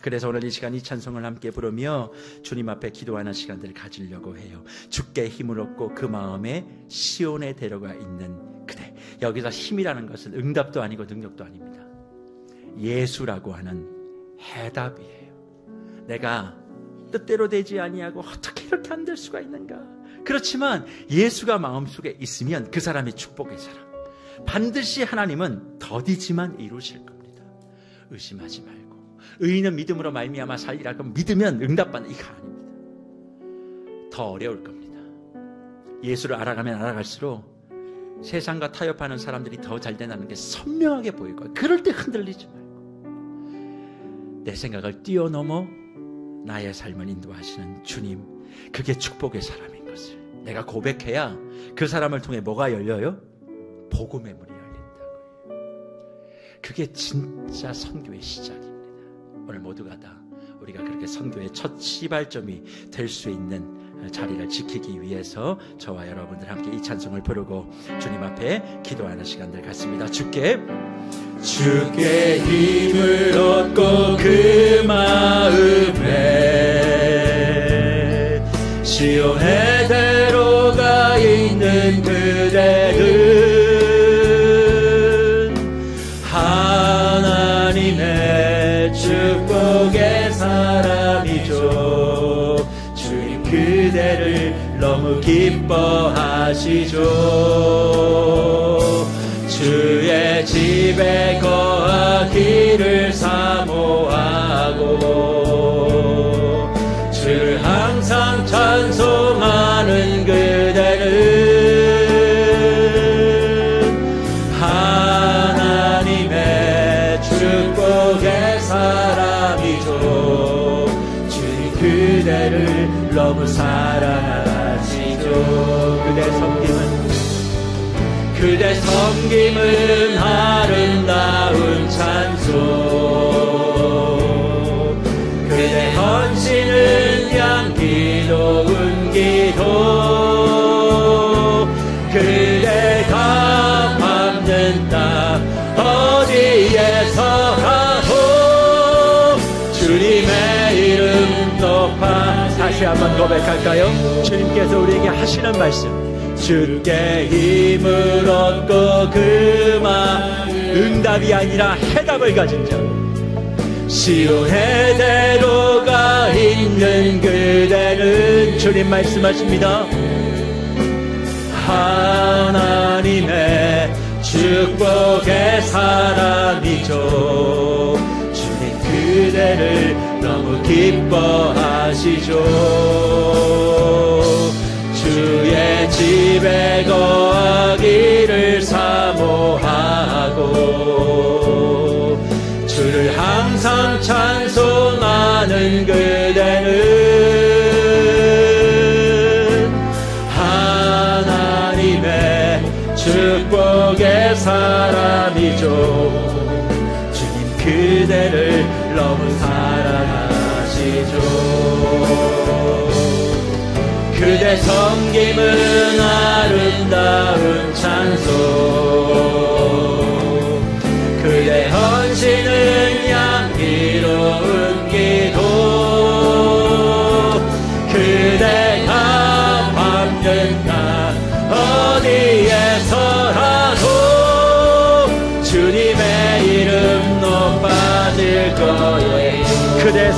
그래서 오늘 이 시간 이 찬송을 함께 부르며 주님 앞에 기도하는 시간들을 가지려고 해요. 주께 힘을 얻고 그 마음에 시온에 데려가 있는 그대. 여기서 힘이라는 것은 응답도 아니고 능력도 아닙니다. 예수라고 하는 해답이에요. 내가 뜻대로 되지 아니하고 어떻게 이렇게 안 될 수가 있는가? 그렇지만 예수가 마음속에 있으면 그 사람이 축복의 사람. 반드시 하나님은 더디지만 이루실 겁니다. 의심하지 말고. 의인은 믿음으로 말미암아 살리라. 그럼 믿으면 응답받는 이거 아닙니다. 더 어려울 겁니다. 예수를 알아가면 알아갈수록 세상과 타협하는 사람들이 더 잘 된다는 게 선명하게 보일 거예요. 그럴 때 흔들리지 말고 내 생각을 뛰어넘어 나의 삶을 인도하시는 주님, 그게 축복의 사람인 것을 내가 고백해야 그 사람을 통해 뭐가 열려요? 복음의 문이 열린다고요. 그게 진짜 선교의 시작입니다. 오늘 모두가 다 우리가 그렇게 선교의 첫 시발점이 될 수 있는 자리를 지키기 위해서 저와 여러분들 함께 이 찬송을 부르고 주님 앞에 기도하는 시간들 갖습니다. 주께 힘을 얻고 그 마음에 시온에 데려가 있는 그대는 하나님의 축복의 사람이죠. 주님 그대를 너무 기뻐하시죠. 주의 집에 거하기를 사모하고 주를 항상 찬송하는 그대는 하나님의 축복의 사람이죠. 주님 그대를 너무 사랑하시죠. 그대 섬김은 아름다운 찬송, 그대 헌신은 향기로운 기도, 그대가 밟는 땅 어디에서라도 주님의 이름 높아. 다시 한번 고백할까요? 주님께서 우리에게 하시는 말씀, 주께 힘을 얻고 그 마음, 응답이 아니라 해답을 가진 자, 시온에 데려가 있는 그대는 주님 말씀하십니다. 하나님의 축복의 사람이죠. 주님 그대를 너무 기뻐하시죠. 주의 집에 거하기를 사모하고 주를 항상 찬송하는 그대는 하나님의 축복의 사람이죠. 주님 그대를 너무 사랑하시죠. 그대 섬김은 아름다운 찬송, 그대 헌신은 향기로운 기도, 그대가 밟는 땅 어디에서라도 주님의 이름 높아질 거예요. 그대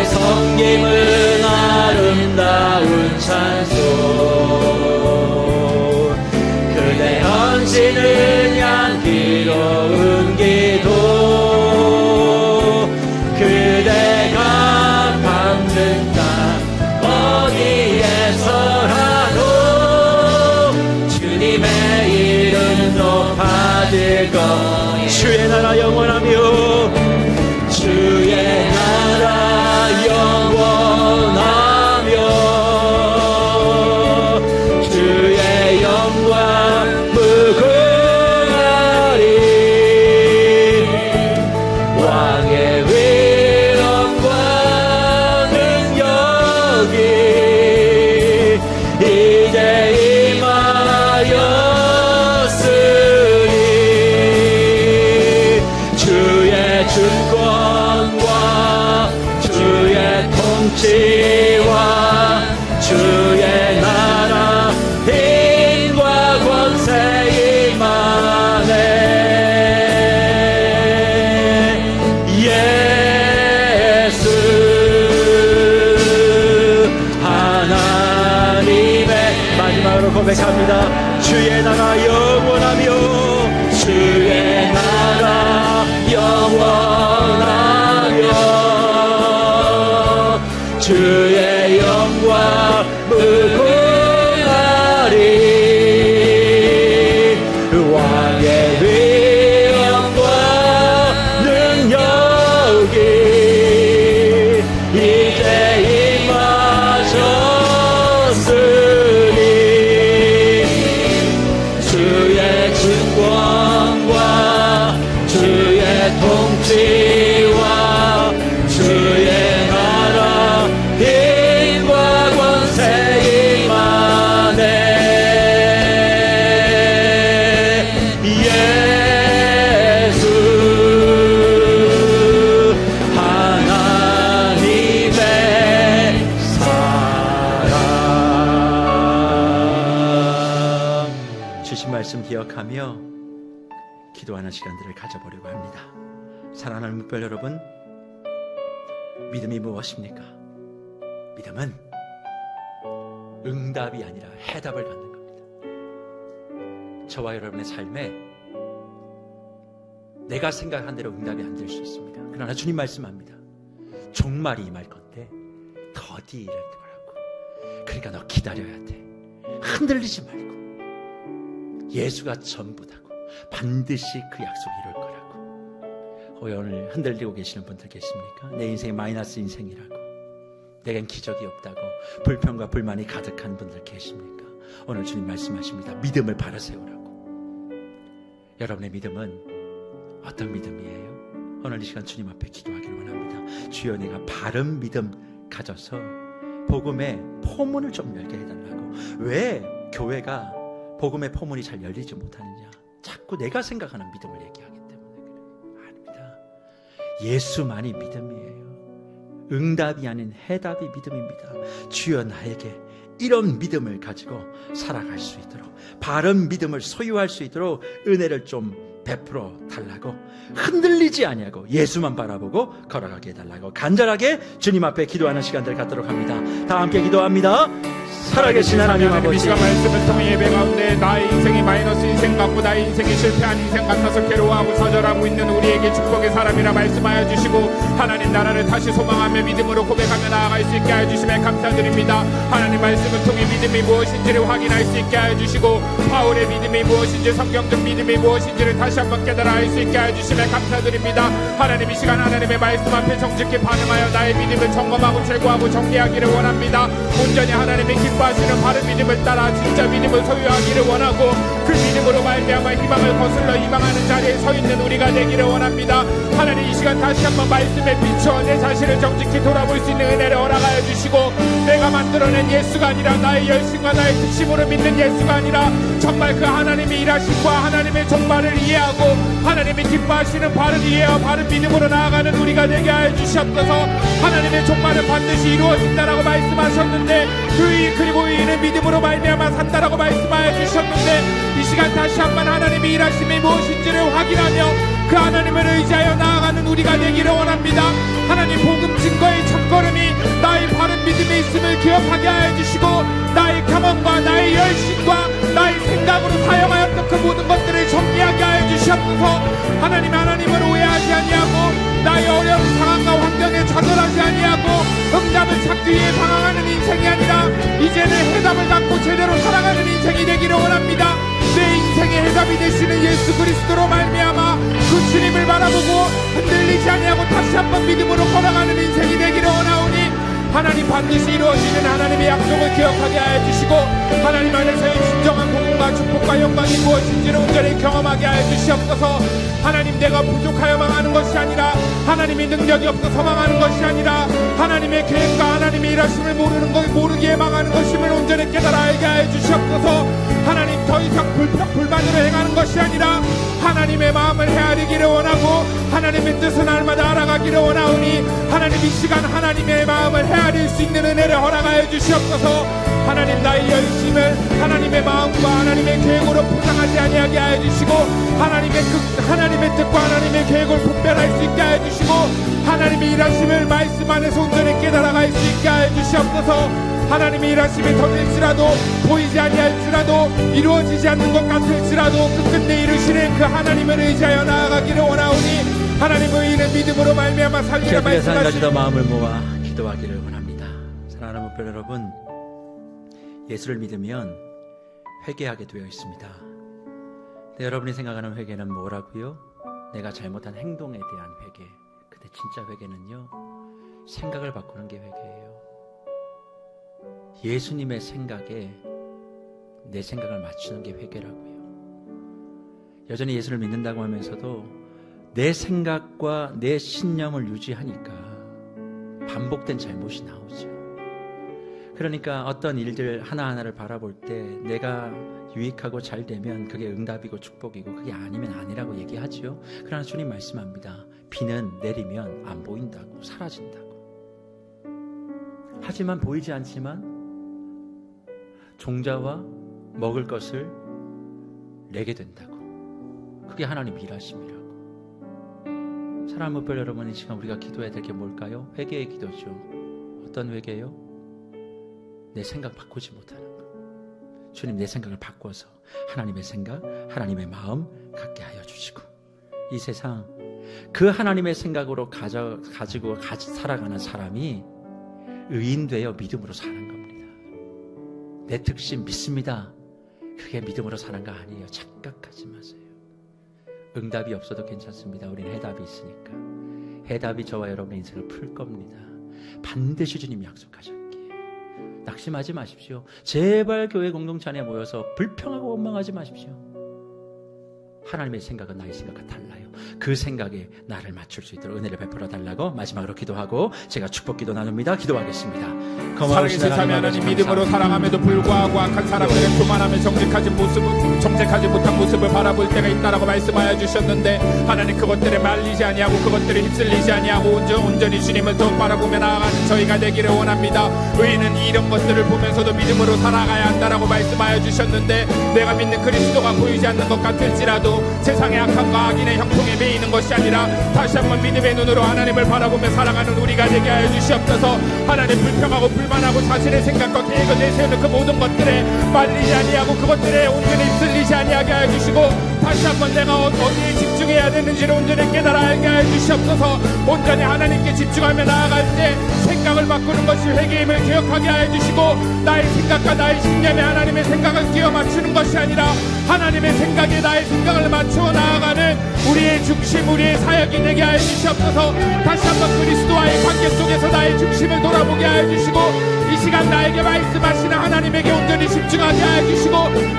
섬김은 아름다운 찬송, 그대 헌신은 향기로운 기도, 그대가 밟는 땅 어디에서라도 주님의 이름 높아질 것. 주의 나라 영원하며 주의 나라 영원하며 주의 영광 무궁하리. 왕의 위엄과 능력이 이제 임하였으니 주의 준 통치와 주의 나라 힘과 권세 임하네. 예수 하나님의 마지막으로 고백합니다. 주의 나라 영원하며 주의 나라 영원하며 주의 영광 무궁하리. 왕의 위엄과 능력이 이제 임하셨으니 주의 증권과 주의 통치와 주의 나라 힘과 권세 임하네. 예수 하나님의 사랑. 주신 말씀 기억하며 기도하는 시간들을 가져보려고 합니다. 사랑하는 묵별 여러분, 믿음이 무엇입니까? 믿음은 응답이 아니라 해답을 갖는 겁니다. 저와 여러분의 삶에 내가 생각한 대로 응답이 안 될 수 있습니다. 그러나 주님 말씀합니다. 종말이 임할 건데 더디 이럴 거라고. 그러니까 너 기다려야 돼. 흔들리지 말고. 예수가 전부다고. 반드시 그 약속 이룰 거라고. 오늘 흔들리고 계시는 분들 계십니까? 내 인생이 마이너스 인생이라고, 내겐 기적이 없다고 불평과 불만이 가득한 분들 계십니까? 오늘 주님 말씀하십니다. 믿음을 바라세우라고. 여러분의 믿음은 어떤 믿음이에요? 오늘 이 시간 주님 앞에 기도하기를 원합니다. 주여, 내가 바른 믿음 가져서 복음의 포문을 좀 열게 해달라고. 왜 교회가 복음의 포문이 잘 열리지 못하느냐? 자꾸 내가 생각하는 믿음을 얘기하기 때문에 그래요. 아닙니다. 예수만이 믿음이에요. 응답이 아닌 해답이 믿음입니다. 주여, 나에게 이런 믿음을 가지고 살아갈 수 있도록, 바른 믿음을 소유할 수 있도록 은혜를 좀 베풀어 달라고, 흔들리지 아니하고 예수만 바라보고 걸어가게 해달라고 간절하게 주님 앞에 기도하는 시간들 갖도록 합니다. 다 함께 기도합니다. 살아계신 하나님 아버지, 이 시간 말씀을 통해 예배 가운데 나의 인생이 마이너스 인생 같고 나의 인생이 실패한 인생 같아서 괴로워하고 좌절하고 있는 우리에게 축복의 사람이라 말씀하여 주시고, 하나님 나라를 다시 소망하며 믿음으로 고백하며 나아갈 수 있게 하여 주시면 감사드립니다. 하나님 말씀을 통해 믿음이 무엇인지를 확인할 수 있게 하여 주시고, 바울의 믿음이 무엇인지, 성경적 믿음이 무엇인지를 다시 한번 깨달아 알 수 있게 하여 주시면 감사드립니다. 하나님 이 시간 하나님의 말씀 앞에 정직히 반응하여 나의 믿음을 점검하고 제거하고 정리하기를 원합니다. 온전히 하나님의 기뻐하시는 바른 믿음을 따라 진짜 믿음을 소유하기를 원하고, 그 믿음으로 말미암아 희망을 거슬러 희망하는 자리에 서 있는 우리가 되기를 원합니다. 하나님 이 시간 다시 한번 말씀에 비추어 내 자신을 정직히 돌아볼 수 있는 은혜를 허락하여 주시고, 내가 만들어낸 예수가 아니라 나의 열심과 나의 특심으로 믿는 예수가 아니라 정말 그 하나님의 일하심과 하나님의 종말을 이해하고 하나님이 기뻐하시는 바른 이해와 바른 믿음으로 나아가는 우리가 되게 하여 주시옵소서. 하나님의 종말은 반드시 이루어진다라고 말씀하셨는데, 그리고 이는 믿음으로 말미암아 산다라고 말씀하여 주셨는데, 이 시간 다시 한번 하나님의 일하심이 무엇인지를 확인하며 그 하나님을 의지하여 나아가는 우리가 되기를 원합니다. 하나님 복음 증거의 첫걸음이 나의 바른 믿음에 있음을 기억하게 하여 주시고, 나의 경험과 나의 열심과 나의 생각으로 사용하였던 그 모든 것들을 정리하게 하여 주시옵소서. 하나님을 오해하지 아니하고 나의 어려운 상황과 환경에 좌절하지 아니하고 응답을 찾기 위해 방황하는 인생이 아니라 이제는 해답을 갖고 제대로 살아가는 인생이 되기를 원합니다. 내 인생의 해답이 되시는 예수 그리스도로 말미암아 그 주님을 바라보고 흔들리지 아니하고 다시 한번 믿음으로 걸어가는 인생이 되기를 원하오니, 하나님 반드시 이루어지는 하나님의 약속을 기억하게 하여 주시고, 하나님 안에서의 진정한 복음과 축복과 영광이 무엇인지를 온전히 경험하게 하여 주시옵소서. 하나님 내가 부족하여 망하는 것이 아니라, 하나님의 능력이 없어서 망하는 것이 아니라, 하나님의 계획과 하나님의 일하심을 모르기에 망하는 것임을 온전히 깨달아 알게 하여 주시옵소서. 하나님 더 이상 불만으로 행하는 것이 아니라 하나님의 마음을 헤아리기를 원하고 하나님의 뜻을 날마다 알아가기를 원하오니, 하나님 하나님 이 시간 하나님의 마음을 헤아릴 수 있는 은혜를 허락하여 주시옵소서. 하나님 나의 열심을 하나님의 마음과 하나님의 계획으로 포장하지 아니하게 하여 주시고 하나님의 뜻과 하나님의 계획을 분별할 수 있게 하여 주시고 하나님의 일하심을 말씀 안에서 온전히 깨달아갈 수 있게 하여 주시옵소서. 하나님의 일하심이 더딜지라도 보이지 아니할지라도 이루어지지 않는 것 같을지라도 끝끝내 이루시는 그 하나님을 의지하여 나아가기를 원하오니 하나님의 의는 믿음으로 말미암아 살리라 말씀하시니 한 가지 더 말씀하시니 마음을 모아 기도하기를 원합니다. 사랑하는 목표 여러분, 예수를 믿으면 회개하게 되어 있습니다. 근데 여러분이 생각하는 회개는 뭐라고요? 내가 잘못한 행동에 대한 회개. 근데 진짜 회개는요, 생각을 바꾸는 게 회개예요. 예수님의 생각에 내 생각을 맞추는 게 회개라고요. 여전히 예수를 믿는다고 하면서도 내 생각과 내 신념을 유지하니까 반복된 잘못이 나오죠. 그러니까 어떤 일들 하나하나를 바라볼 때 내가 유익하고 잘 되면 그게 응답이고 축복이고 그게 아니면 아니라고 얘기하지요. 그러나 주님 말씀합니다. 비는 내리면 안 보인다고, 사라진다고. 하지만 보이지 않지만 종자와 먹을 것을 내게 된다고. 그게 하나님 일하심이라고. 사랑하는 목별 여러분, 이 시간 우리가 기도해야 될 게 뭘까요? 회개의 기도죠. 어떤 회개요? 내 생각 바꾸지 못하는 것. 주님, 내 생각을 바꿔서 하나님의 생각, 하나님의 마음 갖게 하여 주시고, 이 세상 그 하나님의 생각으로 가지고 살아가는 사람이 의인되어 믿음으로 사는 겁니다. 내 특심 믿습니다. 그게 믿음으로 사는 거 아니에요. 착각하지 마세요. 응답이 없어도 괜찮습니다. 우리는 해답이 있으니까. 해답이 저와 여러분의 인생을 풀 겁니다. 반드시 주님이 약속하셨기에 낙심하지 마십시오. 제발 교회 공동체 안에 모여서 불평하고 원망하지 마십시오. 하나님의 생각은 나의 생각과 달라요. 그 생각에 나를 맞출 수 있도록 은혜를 베풀어 달라고 마지막으로 기도하고 제가 축복기도 나눕니다. 기도하겠습니다. 살아계신 자매 하나님, 믿음으로 사랑함에도 불구하고 악한 사람들의 교만함에 정직하지 못한 모습을 바라볼 때가 있다라고 말씀하여 주셨는데, 하나님 그것들에 말리지 아니하고 그것들에 휩쓸리지 아니하고 온전히 주님을 더 바라보며 나아가는 저희가 되기를 원합니다. 의인은 이런 것들을 보면서도 믿음으로 살아가야 한다라고 말씀하여 주셨는데, 내가 믿는 그리스도가 보이지 않는 것 같을지라도 세상의 악함과 악인의 형통에 매이는 것이 아니라 다시 한번 믿음의 눈으로 하나님을 바라보며 살아가는 우리가 되게 하여 주시옵소서. 하나님, 불평하고 불만하고 자신의 생각과 계획을 내세우는 그 모든 것들에 말리지 아니하고 그것들에 온전히 휩쓸리지 아니하게 하여 주시고, 다시 한번 내가 어디에 집중해야 되는지를 온전히 깨달아 알게 하여 주시옵소서. 온전히 하나님께 집중하며 나아갈 때 생각을 바꾸는 것이 회개임을 기억하게 하여 주시고, 나의 생각과 나의 신념에 하나님의 생각을 끼워 맞추는 것이 아니라 하나님의 생각에 나의 생각을 맞추어 나아가는 우리의 중심, 우리의 사역이 되게 하여 주시옵소서. 다시 한번 그리스도와의 관계 속에서 나의 중심을 돌아보게 하여 주시고, 이 시간 나에게 말씀하시는 하나님에게 온전히 집중하게 하여 주시고,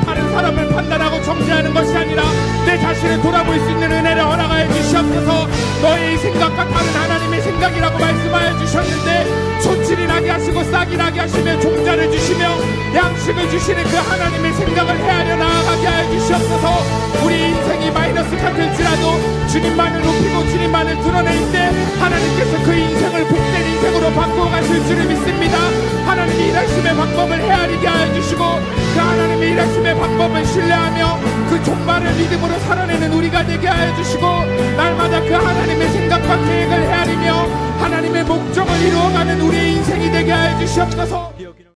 다른 사람을 판단하고 정죄하는 것이 아니라 내 자신을 돌아볼 수 있는 은혜를 허락하여 주시옵소서. 너의 생각과 다른 하나님의 생각이라고 말씀하여 주셨는데, 소질이 나게 하시고 싹이 나게 하시며 종자를 주시며 양식을 주시는 그 하나님의 생각을 헤아려 나아가게 하여 주시옵소서. 우리 인생이 마이너스 같을지라도 주님만을 높이고 주님만을 드러낼 때 하나님께서 그 인생을 복된 인생으로 바꾸어 가실 줄을 믿습니다. 하나님의 일하심의 방법을 헤아리게 하여 주시고, 그 하나님의 일하심의 방법을 신뢰하며 그 종말을 믿음으로 살아내는 우리가 되게 하여 주시고, 날마다 그 하나님의 생각과 계획을 헤아리며 하나님의 목적을 이루어가는 우리의 인생이 되게 하여 주시옵소서.